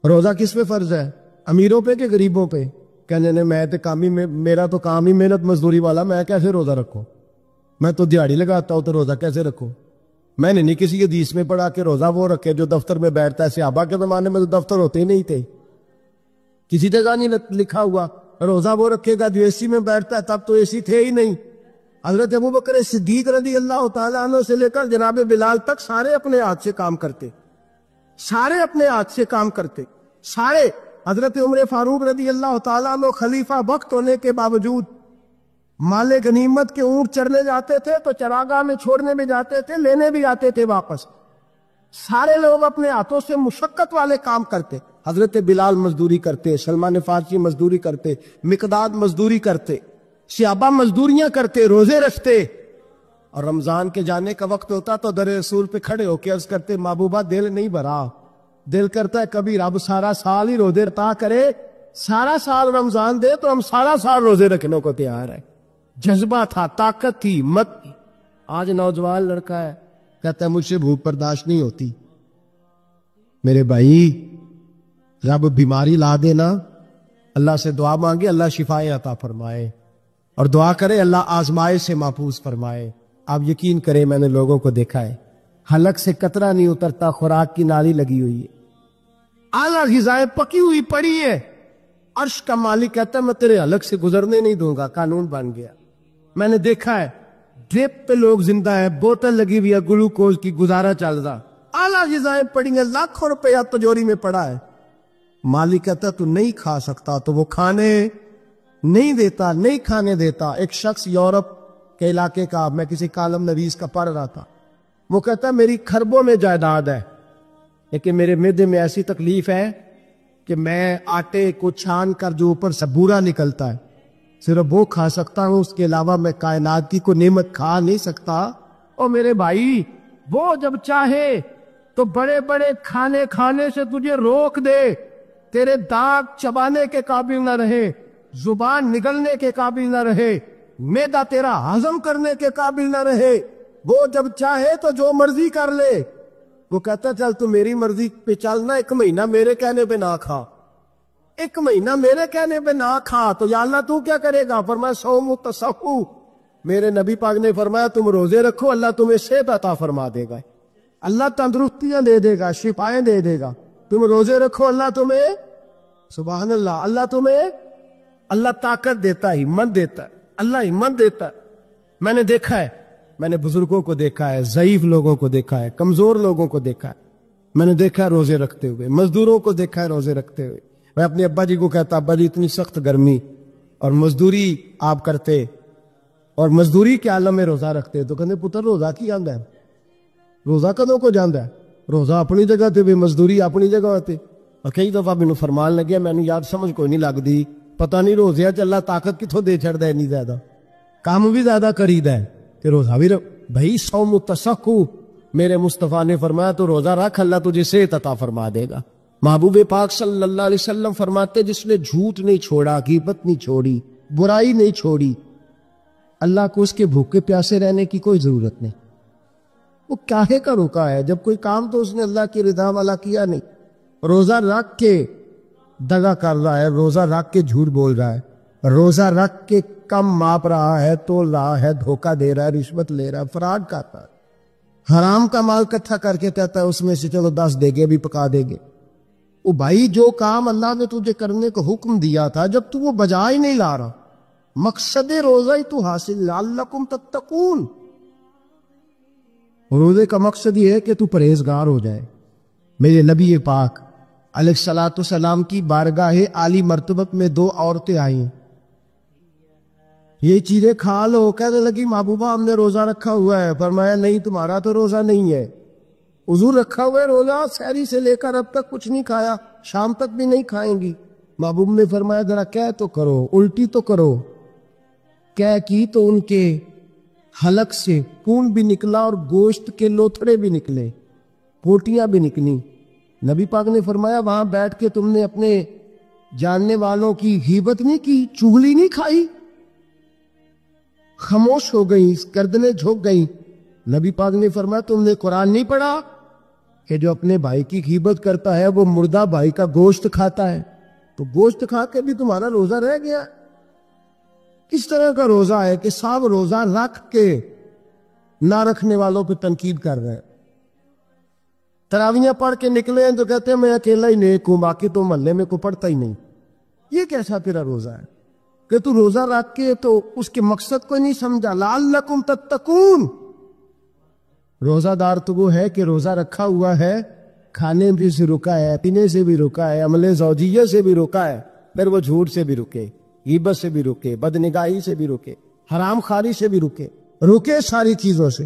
روزہ کس پہ فرض ہے؟ امیروں پہ کہ غریبوں پہ؟ کہنے نے میں تو کام ہی میرا تو کام ہی محنت مزدوری والا، میں کیسے روزہ رکھوں؟ میں تو دیہڑی لگاتا ہوں تو روزہ کیسے رکھوں؟ میں نے نہیں کسی حدیث میں پڑھا کہ روزہ وہ رکھے جو دفتر میں بیٹھتا ہے۔ صحابہ کے زمانے میں تو دفتر ہوتے ہی نہیں تھے، کسی جگہ نہیں لکھا ہوا روزہ وہ رکھے گا جو اے سی میں بیٹھتا ہے، تب تو اے سی تھے ہی نہیں۔ حضرت ابوبکر صدیق رضی اللہ تعالیٰ عنہ سے لے کر جناب بلال تک سارے اپنے ہاتھ سے کام کرتے، سارے اپنے ہاتھ سے کام کرتے، سارے۔ حضرت عمر فاروق رضی اللہ تعالیٰ عنہ خلیفہ وقت ہونے کے باوجود مال غنیمت کے اونٹ چرنے جاتے تھے تو چراگاہ میں چھوڑنے بھی جاتے تھے، لینے بھی آتے تھے واپس۔ سارے لوگ اپنے ہاتھوں سے مشقت والے کام کرتے۔ حضرت بلال مزدوری کرتے، سلمان فارسی مزدوری کرتے، مقداد مزدوری کرتے، صحابہ مزدوریاں کرتے، روزے رکھتے۔ اور رمضان کے جانے کا وقت ہوتا تو در رسول پہ کھڑے ہو کے عرض کرتے محبوبہ دل نہیں بھرا، دل کرتا ہے کبھی رب سارا سال ہی روزے عطا کرے، سارا سال رمضان دے تو ہم سارا سال روزے رکھنے کو تیار ہیں۔ جذبہ تھا، طاقت تھی، ہمت تھی۔ آج نوجوان لڑکا ہے کہتا ہے مجھ سے بھوک برداشت نہیں ہوتی۔ میرے بھائی رب بیماری لا دینا، اللہ سے دعا مانگے اللہ شفائیں عطا فرمائے، اور دعا کرے اللہ آزمائش سے محفوظ فرمائے۔ آپ یقین کریں میں نے لوگوں کو دیکھا ہے حلق سے قطرہ نہیں اترتا، خوراک کی نالی لگی ہوئی ہے، اعلیٰ غذائیں پکی ہوئی پڑی ہے، عرش کا مالک کہتا ہے میں تیرے حلق سے گزرنے نہیں دوں گا، قانون بن گیا۔ میں نے دیکھا ہے ڈرپ پہ لوگ زندہ ہے، بوتل لگی ہوئی ہے گلوکوز کی، گزارا چل رہا، اعلیٰ غذائیں پڑی ہیں، لاکھوں روپیہ تجوری میں پڑا ہے۔ مالک کہتا تو نہیں کھا سکتا تو وہ کھانے نہیں دیتا، نہیں کھانے دیتا۔ ایک شخص یورپ کے علاقے کا، میں کسی کالم نویس کا پڑھ رہا تھا، وہ کہتا ہے میری خربوں میں جائیداد ہے لیکن میرے معدے میں ایسی تکلیف ہے کہ میں آٹے کو چھان کر جو اوپر سے بورا نکلتا ہے صرف وہ کھا سکتا ہوں، اس کے علاوہ میں کائنات کی کوئی نعمت کھا نہیں سکتا۔ اور میرے بھائی وہ جب چاہے تو بڑے بڑے کھانے کھانے سے تجھے روک دے، تیرے دانت چبانے کے قابل نہ رہے، زبان نگلنے کے قابل نہ رہے، معدہ تیرا ہضم کرنے کے قابل نہ رہے، وہ جب چاہے تو جو مرضی کر لے۔ وہ کہتا چل تو میری مرضی پہ چلنا، ایک مہینہ میرے کہنے پہ نہ کھا، ایک مہینہ میرے کہنے پہ نہ کھا تو یا اللہ تو کیا کرے گا؟ فرمایا صوم تصحو، میرے نبی پاک نے فرمایا تم روزے رکھو اللہ تمہیں صحت عطا فرما دے گا، اللہ تندرستیاں دے دے گا، شفائیں دے دے گا۔ تم روزے رکھو اللہ تمہیں، سبحان اللہ، اللہ تمہیں، اللہ طاقت دیتا ہے، ہمت دیتا ہے، اللہ ہمت دیتا ہے۔ میں نے دیکھا ہے، میں نے بزرگوں کو دیکھا ہے، ضعیف لوگوں کو دیکھا ہے، کمزور لوگوں کو دیکھا ہے، میں نے دیکھا ہے روزے رکھتے ہوئے، مزدوروں کو دیکھا ہے روزے رکھتے ہوئے۔ میں اپنے ابا جی کو کہتا ابا جی اتنی سخت گرمی اور مزدوری آپ کرتے اور مزدوری کے عالم میں روزہ رکھتے تو کہتے پتر روزہ کی آندا ہے، روزہ کدوں کو جاندا ہے، روزہ اپنی جگہ تے بھی مزدوری اپنی جگہ ہوتے۔ اور کئی دفعہ مینوں فرمان لگیا میں نے یار سمجھ کوئی نہیں لگتی، پتہ نہیں روزے چ اللہ طاقت کتوں دے چھڑدا ہے، نہیں زیادہ کام بھی زیادہ کریدا ہے کہ روزہ بھی بھائی صوم تصحو، میرے مصطفیٰ نے فرمایا تو روزہ رکھ اللہ تجھے صحت عطا فرما دے گا۔ محبوب پاک صلی اللہ علیہ وسلم فرماتے جس نے جھوٹ نہیں چھوڑا، غیبت نہیں چھوڑی، برائی نہیں چھوڑی، اللہ کو اس کے بھوکے پیاسے رہنے کی کوئی ضرورت نہیں۔ وہ کاہے کا رکا ہے جب کوئی کام تو اس نے اللہ کی رضا والا کیا نہیں۔ روزہ رکھ کے دغا کر رہا ہے، روزہ رکھ کے جھوٹ بول رہا ہے، روزہ رکھ کے کم ماپ رہا ہے، تول رہا ہے، دھوکہ دے رہا ہے، رشوت لے رہا ہے، فراڈ کرتا ہے، حرام کا مال اکٹھا کر کے کہتا ہے اس میں سے چلو 10 دے گے بھی پکا دے گے۔ او بھائی جو کام اللہ نے تجھے کرنے کو حکم دیا تھا جب تو وہ بجا ہی نہیں لا رہا، مقصد روزہ ہی تو حاصل لعلکم تتقون، روزے کا مقصد یہ ہے کہ تو پرہیزگار ہو جائے۔ میرے نبی پاک علیہ الصلوۃ والسلام کی بارگاہ عالی مرتبت میں 2 عورتیں آئیں، یہ چیزیں کھا لو، کہنے لگی محبوبہ ہم نے روزہ رکھا ہوا ہے۔ فرمایا نہیں تمہارا تو روزہ نہیں ہے، حضور رکھا ہوا ہے روزہ، سحری سے لے کر اب تک کچھ نہیں کھایا، شام تک بھی نہیں کھائیں گی۔ محبوب نے فرمایا ذرا کہہ تو کرو، الٹی تو کرو۔ کہہ کی تو ان کے حلق سے خون بھی نکلا اور گوشت کے لوتھڑے بھی نکلے، پوٹیاں بھی نکلی۔ نبی پاک نے فرمایا وہاں بیٹھ کے تم نے اپنے جاننے والوں کی غیبت نہیں کی، چغلی نہیں کھائی؟ خاموش ہو گئی، گردنیں جھک گئی۔ نبی پاک نے فرمایا تم نے قرآن نہیں پڑھا؟ کہ جو اپنے بھائی کی غیبت کرتا ہے وہ مردہ بھائی کا گوشت کھاتا ہے، تو گوشت کھا کے بھی تمہارا روزہ رہ گیا۔ کس طرح کا روزہ ہے کہ صاحب روزہ رکھ کے نہ رکھنے والوں پہ تنقید کر رہے ہیں۔ تراویاں پڑھ کے نکلے ہیں تو کہتے ہیں میں اکیلا ہی نیک ہوں، باقی تو محلے میں کوئی پڑھتا ہی نہیں۔ یہ کیسا تیرا روزہ ہے کہ تو روزہ رکھ کے تو اس کے مقصد کو نہیں سمجھا؟ لعلکم تتقون۔ روزہ دار تو وہ ہے کہ روزہ رکھا ہوا ہے، کھانے بھی سے رکا ہے، پینے سے بھی رکا ہے، عمل زوجیہ سے بھی رکا ہے، پھر وہ جھوٹ سے بھی رکے، غیبت سے بھی رکے، بدنگاہی سے بھی رکے، حرام خواری سے بھی رکے ساری چیزوں سے۔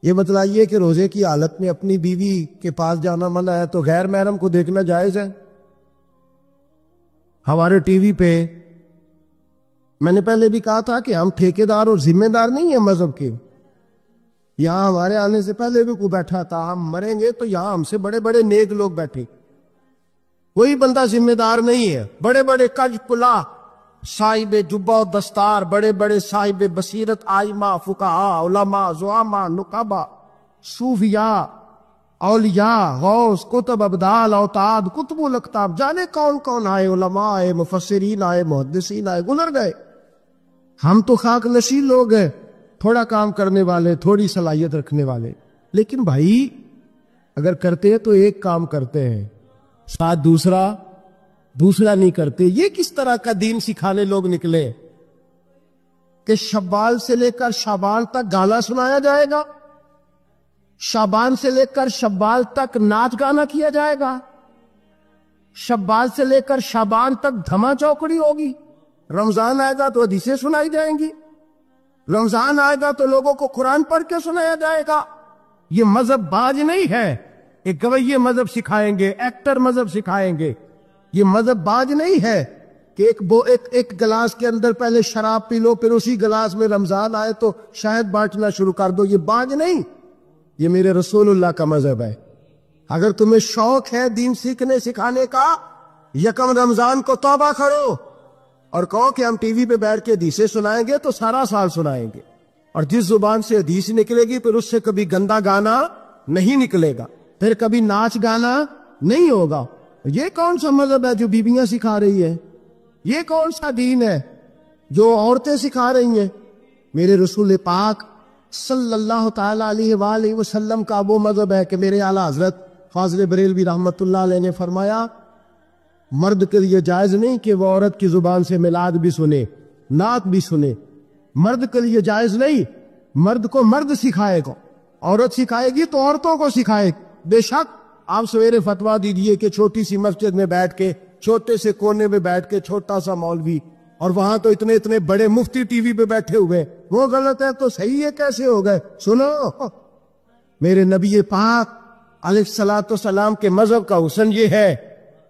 یہ بتلائیے کہ روزے کی حالت میں اپنی بیوی کے پاس جانا منع ہے تو غیر محرم کو دیکھنا جائز ہے؟ ہمارے ٹی وی پہ میں نے پہلے بھی کہا تھا کہ ہم ٹھیکیدار اور ذمہ دار نہیں ہیں مذہب کے۔ یہاں ہمارے آنے سے پہلے بھی کوئی بیٹھا تھا، ہم مریں گے تو یہاں ہم سے بڑے بڑے نیک لوگ بیٹھے، کوئی بندہ ذمہ دار نہیں ہے۔ بڑے بڑے کج کلا، صاحب جبہ و دستار، بڑے بڑے صاحب بصیرت، آئمہ، فقہاء، علماء، زعماء، نقبا، صوفیاء، اولیاء، غوث، کتب، ابدال، اوتاد، کتب الاقطاب، جانے کون کون آئے، علماء آئے، مفسرین آئے، محدثین آئے، گزر گئے۔ ہم تو خاک نشین لوگ ہیں، تھوڑا کام کرنے والے، تھوڑی صلاحیت رکھنے والے۔ لیکن بھائی اگر کرتے ہیں تو ایک کام کرتے ہیں، ساتھ دوسرا نہیں کرتے۔ یہ کس طرح کا دین سکھانے لوگ نکلے کہ شوال سے لے کر شعبان تک گانا سنایا جائے گا، شعبان سے لے کر شوال تک ناچ گانا کیا جائے گا، شوال سے لے کر شعبان تک دھما چوکڑی ہوگی، رمضان آئے گا تو حدیثیں سنائی جائیں گی، رمضان آئے گا تو لوگوں کو قرآن پڑھ کے سنایا جائے گا۔ یہ مذہب باز نہیں ہے، ایک گویے مذہب سکھائیں گے، ایکٹر مذہب سکھائیں گے۔ یہ مذہب باز نہیں ہے کہ ایک گلاس کے اندر پہلے شراب پی لو، پھر اسی گلاس میں رمضان آئے تو شہد بانٹنا شروع کر دو۔ یہ باز نہیں، یہ میرے رسول اللہ کا مذہب ہے۔ اگر تمہیں شوق ہے دین سیکھنے سکھانے کا، یکم رمضان کو توبہ کرو اور کہو کہ ہم ٹی وی پہ بیٹھ کے حدیثیں سنائیں گے تو سارا سال سنائیں گے، اور جس زبان سے حدیث نکلے گی پھر اس سے کبھی گندا گانا نہیں نکلے گا، پھر کبھی ناچ گانا نہیں ہوگا۔ یہ کون سا مذہب ہے جو بیویاں سکھا رہی ہے؟ یہ کون سا دین ہے جو عورتیں سکھا رہی ہیں؟ میرے رسول پاک صلی اللہ تعالی علیہ وآلہ وسلم کا وہ مذہب ہے کہ میرے اعلیٰ حضرت فاضل بریلوی رحمۃ اللہ علیہ نے فرمایا مرد کے لیے جائز نہیں کہ وہ عورت کی زبان سے میلاد بھی سنے، نعت بھی سنے۔ مرد کے لیے جائز نہیں، مرد کو مرد سکھائے گا، عورت سکھائے گی تو عورتوں کو سکھائے گی۔ بے شک آپ سویرے فتویٰ دیجئے کہ چھوٹی سی مسجد میں بیٹھ کے، چھوٹے سے کونے میں بیٹھ کے چھوٹا سا مولوی، اور وہاں تو اتنے بڑے مفتی ٹی وی پہ بیٹھے ہوئے، وہ غلط ہے تو صحیح ہے کیسے ہو گئے؟ سنو، میرے نبی پاک علیہ الصلوۃ والسلام کے مذہب کا حسن یہ ہے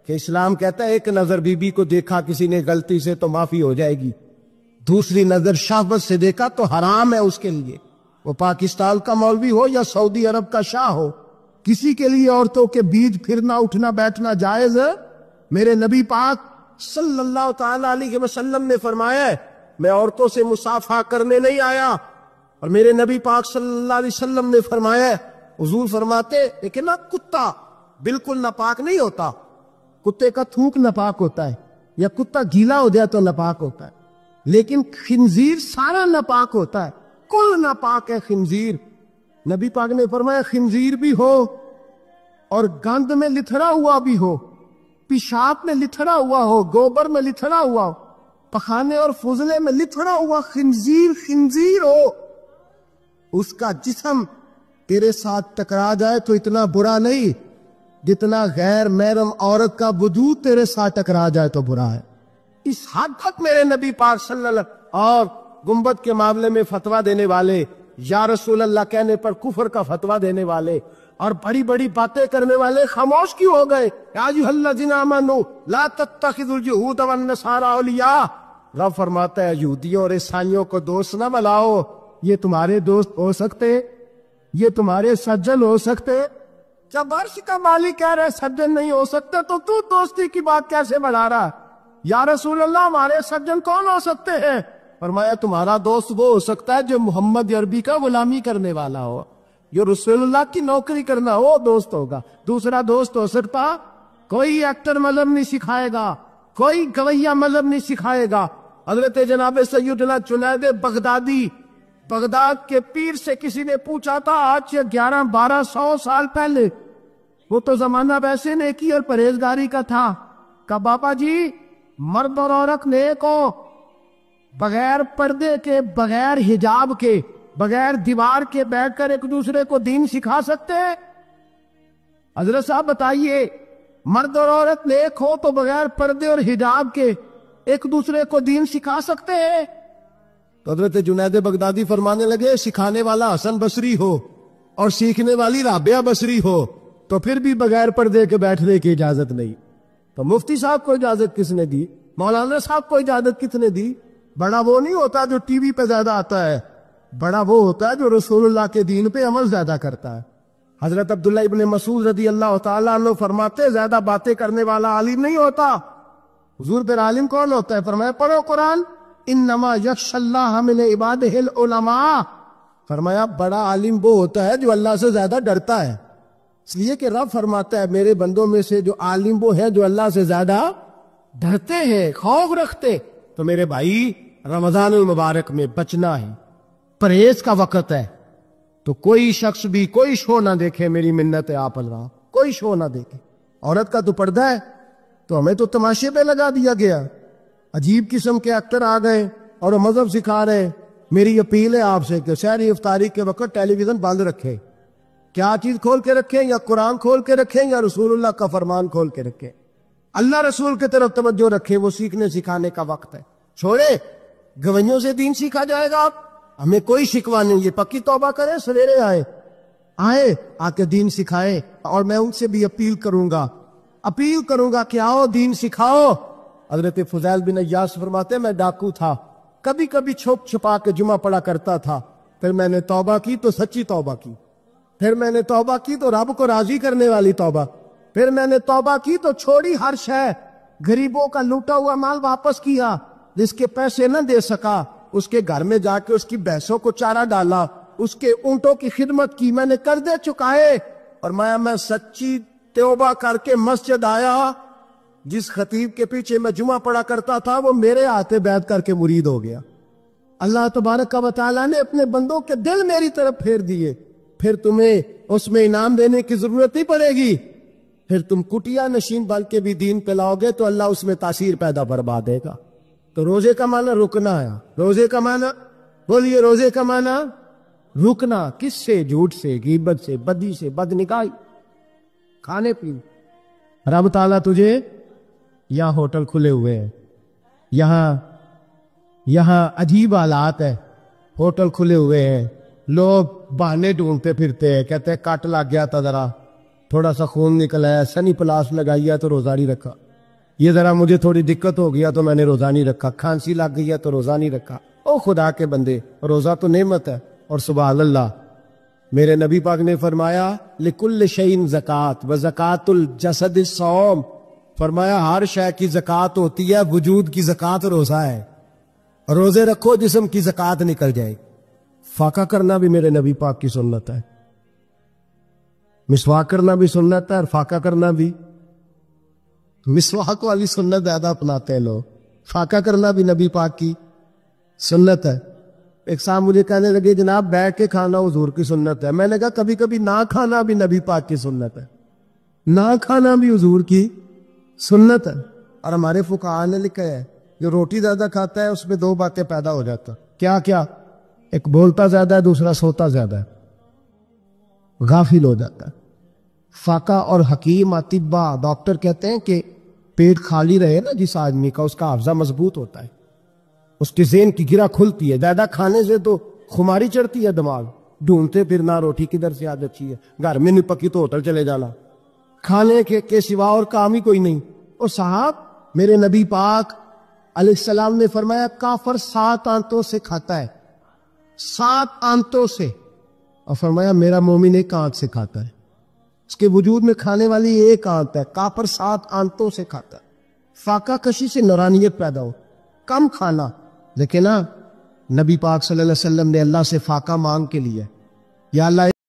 کہ اسلام کہتا ہے ایک نظر بی بی کو دیکھا کسی نے غلطی سے تو معافی ہو جائے گی، دوسری نظر شہوت سے دیکھا تو حرام ہے اس کے لیے، وہ پاکستان کا مولوی ہو یا سعودی عرب کا شاہ ہو، کسی کے لیے عورتوں کے بیچ پھرنا اٹھنا بیٹھنا جائز ہے؟ میرے نبی پاک صلی اللہ تعالی علیہ وسلم نے فرمایا ہے میں عورتوں سے مصافحہ کرنے نہیں آیا، اور میرے نبی پاک صلی اللہ علیہ وسلم نے فرمایا ہے، حضور فرماتے لیکن نا کتا بالکل ناپاک نہیں ہوتا، کتے کا تھوک ناپاک ہوتا ہے، یا کتا گیلا ہو جائے تو ناپاک ہوتا ہے، لیکن خنزیر سارا ناپاک ہوتا ہے، کل ناپاک ہے خنزیر۔ نبی پاک نے فرمایا خنزیر بھی ہو اور گند میں لتھڑا ہوا بھی ہو، پیشاب میں لتھڑا ہوا ہو، گوبر میں لتھڑا ہوا ہو، پخانے اور فضلے میں لتھڑا ہوا خنزیر ہو، اس کا جسم تیرے ساتھ ٹکرا جائے تو اتنا برا نہیں جتنا غیر محرم عورت کا وجود تیرے ساتھ ٹکرا جائے تو برا ہے۔ اس حد تک میرے نبی پاک صلی اللہ علیہ وسلم، اور گنبد کے معاملے میں فتویٰ دینے والے، یا رسول اللہ کہنے پر کفر کا فتویٰ دینے والے اور بڑی بڑی باتیں کرنے والے خاموش کیوں ہو گئے؟ یا ایھا الذین آمنوا لا تتخذوا اليہود والنصارى اولیاء، رب فرماتا ہے یہودیوں اور عیسائیوں کو دوست نہ بناؤ، یہ تمہارے دوست ہو سکتے، یہ تمہارے سجن ہو سکتے؟ جب عرش کا مالک کہہ رہے سجن نہیں ہو سکتے تو دوستی کی بات کیسے بڑھا رہا؟ یا رسول اللہ ہمارے سجن کون ہو سکتے ہیں؟ فرمایا تمہارا دوست وہ ہو سکتا ہے جو محمد عربی کا غلامی کرنے والا ہو، جو رسول اللہ کی نوکری کرنا وہ دوست ہوگا، دوسرا دوست ہو سکتا؟ کوئی ایکٹر مذہب نہیں سکھائے گا، کوئی گویہ مذہب نہیں سکھائے گا۔ حضرت جناب سیدنا جنید بغدادی، بغداد کے پیر سے کسی نے پوچھا تھا آج سے 1100-1200 سال پہلے، وہ تو زمانہ ویسے نیکی اور پرہیزگاری کا تھا، کہ بابا جی مرد اور عورت نیک ہو، بغیر پردے کے، بغیر حجاب کے، بغیر دیوار کے بیٹھ کر ایک دوسرے کو دین سکھا سکتے ہیں؟ حضرت صاحب بتائیے، مرد اور عورت نیک ہو تو بغیر پردے اور حجاب کے ایک دوسرے کو دین سکھا سکتے ہیں؟ تو حضرت جنید بغدادی فرمانے لگے سکھانے والا حسن بصری ہو اور سیکھنے والی رابعہ بصری ہو تو پھر بھی بغیر پردے کے بیٹھنے کی اجازت نہیں۔ تو مفتی صاحب کو اجازت کس نے دی؟ مولانا صاحب کو اجازت کس نے دی؟ بڑا وہ نہیں ہوتا جو ٹی وی پہ زیادہ آتا ہے، بڑا وہ ہوتا ہے جو رسول اللہ کے دین پہ عمل زیادہ کرتا ہے۔ حضرت عبداللہ ابن مسعود رضی اللہ تعالیٰ عنہ فرماتے زیادہ باتیں کرنے والا عالم نہیں ہوتا۔ حضور پھر عالم کون ہوتا ہے؟ فرمایا پڑھو قرآن، انما یخشی اللہ من عبادہ العلماء۔ فرمایا بڑا عالم وہ ہوتا ہے جو اللہ سے زیادہ ڈرتا ہے، اس لیے کہ رب فرماتا ہے میرے بندوں میں سے جو عالم وہ ہے جو اللہ سے زیادہ ڈرتے ہیں، خوف رکھتے۔ تو میرے بھائی رمضان المبارک میں بچنا ہے، پرہیز کا وقت ہے، تو کوئی شخص بھی کوئی شو نہ دیکھے، میری منت ہے آپ اللہ، کوئی شو نہ دیکھے۔ عورت کا تو پردہ ہے تو ہمیں تو تماشے پہ لگا دیا گیا، عجیب قسم کے ایکٹر آ گئے اور وہ مذہب سکھا رہے۔ میری اپیل ہے آپ سے کہ سحری افطاری کے وقت ٹیلی ویژن بند رکھے، کیا چیز کھول کے رکھیں؟ یا قرآن کھول کے رکھیں یا رسول اللہ کا فرمان کھول کے رکھیں، اللہ رسول کی طرف توجہ رکھیں، وہ سیکھنے سکھانے کا وقت ہے۔ چھوڑے گویوں سے دین سیکھا جائے گا، ہمیں کوئی شکوہ نہیں، یہ پکی توبہ کریں، سویرے آئے آ کے دین سکھائے۔ اور میں ان سے بھی اپیل کروں گا کہ آؤ دین سکھاؤ۔ حضرت فضیل بن عیاض فرماتے میں ڈاکو تھا، کبھی کبھی چھپ چھپا کے جمعہ پڑھا کرتا تھا، پھر میں نے توبہ کی تو سچی توبہ کی، پھر میں نے توبہ کی تو رب کو راضی کرنے والی توبہ، پھر میں نے توبہ کی تو چھوڑی ہر شے، غریبوں کا لوٹا ہوا مال واپس کیا، جس کے پیسے نہ دے سکا اس کے گھر میں جا کے اس کی بھینسوں کو چارہ ڈالا، اس کے اونٹوں کی خدمت کی، میں نے قرضے چکائے، اور میں سچی توبہ کر کے مسجد آیا۔ جس خطیب کے پیچھے میں جمعہ پڑھا کرتا تھا وہ میرے ہاتھے بیعت کر کے مرید ہو گیا۔ اللہ تبارک و تعالیٰ نے اپنے بندوں کے دل میری طرف پھیر دیے، پھر تمہیں اس میں انعام دینے کی ضرورت نہیں پڑے گی، پھر تم کٹیا نشین بن کے بھی دین پہ لاؤ گے تو اللہ اس میں تاثیر پیدا فرما دے گا۔ تو روزے کا معنی رکنا ہے، روزے کا معنی بولیے، روزے کا معنی رکنا، کس سے؟ جھوٹ سے، غیبت سے، بدی سے، بدنگاہی، کھانے پینے۔ رب تعالیٰ تجھے، یہاں ہوٹل کھلے ہوئے ہیں، یہاں عجیب حالات ہے، ہوٹل کھلے ہوئے ہیں، لوگ بہانے ڈھونڈتے پھرتے ہیں، کہتے ہیں کٹ لگ گیا تھا، ذرا تھوڑا سا خون نکل آیا، سنی پلاس لگائی ہے تو روزہ نہیں رکھا، یہ ذرا مجھے تھوڑی دقت ہو گیا تو میں نے روزہ نہیں رکھا، کھانسی لگ گئی ہے تو روزہ نہیں رکھا۔ او خدا کے بندے، روزہ تو نعمت ہے، اور سبحان اللہ میرے نبی پاک نے فرمایا لکل شیء زکات و زکات الجسد الصوم، فرمایا ہر شے کی زکات ہوتی ہے، وجود کی زکات روزہ ہے، روزے رکھو جسم کی زکات نکل جائے۔ فاقہ کرنا بھی میرے نبی پاک کی سنت ہے، مسواک کرنا بھی سنت ہے، اور فاقہ کرنا بھی، مسواک والی سنت زیادہ اپناتے ہیں لوگ، فاقہ کرنا بھی نبی پاک کی سنت ہے۔ ایک صاحب مجھے کہنے لگے جناب بیٹھ کے کھانا حضور کی سنت ہے، میں نے کہا کبھی کبھی نہ کھانا بھی نبی پاک کی سنت ہے، نہ کھانا بھی حضور کی سنت ہے۔ اور ہمارے فقہاء نے لکھا ہے جو روٹی زیادہ کھاتا ہے اس میں دو باتیں پیدا ہو جاتا، کیا کیا؟ ایک بولتا زیادہ ہے، دوسرا سوتا زیادہ ہے، غافل ہو جاتا ہے۔ فاقہ اور حکیم اطباء ڈاکٹر کہتے ہیں کہ پیٹ خالی رہے نا جس آدمی کا، اس کا حافظہ مضبوط ہوتا ہے، اس کے ذہن کی گرہ کھلتی ہے، زیادہ کھانے سے تو خماری چڑھتی ہے، دماغ ڈھونڈتے پھرنا روٹی کدھر سے آج اچھی ہے، گھر میں نہیں پکی تو ہوٹل چلے جانا، کھانے کے سوا اور کام ہی کوئی نہیں۔ اور صاحب میرے نبی پاک علیہ السلام نے فرمایا کافر 7 آنتوں سے کھاتا ہے، 7 آنتوں سے، اور فرمایا میرا مومن 1 آنت سے کھاتا ہے، اس کے وجود میں کھانے والی 1 آنت ہے، کافر 7 آنتوں سے کھاتا ہے۔ فاقہ کشی سے نورانیت پیدا ہو، کم کھانا، لیکن نبی پاک صلی اللہ علیہ وسلم نے اللہ سے فاقہ مانگ کے لیے، یا اللہ